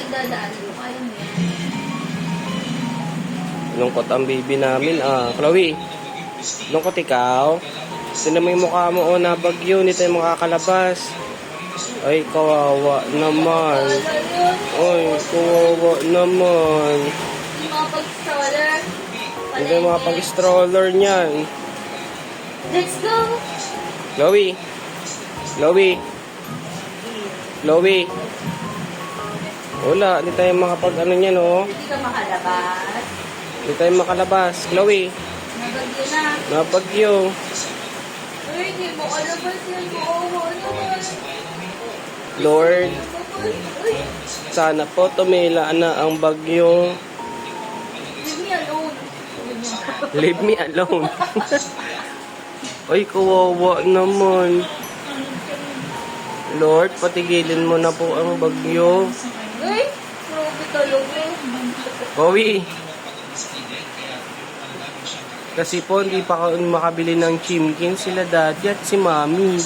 pinagdadaan mo. Kaya mo yan. Lungkot ang baby namin. Chloe, lungkot ikaw? Sino mo yung mukha mo? Nabagyo. Hindi tayo makakalabas. Ay, kawawa naman. Ay, kawawa naman. Yung mga pag-stroller. Hindi mga pag-stroller niyan. Let's go! Chloe. Chloe. Chloe. Wala, hindi tayo makapag-ano niyan, oh. Hindi ka makalabas. Hindi tayo makalabas. Chloe. Nabagyo na. Nabagyo. Uy, hindi mo kalabas yan. Oo, naman. Lord, Uy, sana po tumila na ang bagyo. leave me alone. Leave me alone. Ay, kawawa naman. Lord, patigilin mo na po ang bagyo. Uy, grabe talaga. Chloe. Kasi po, hindi pa ako makabili ng chimkin sila daddy at si mami.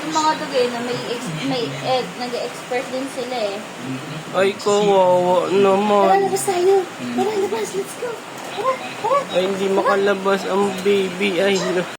Yung mga dugay na may egg, nag-express din sila eh. Ay, kawawa naman. labas tayo. Tara, labas. Let's go. Tara, tara. Ay, hindi makalabas ang baby. Ay, no.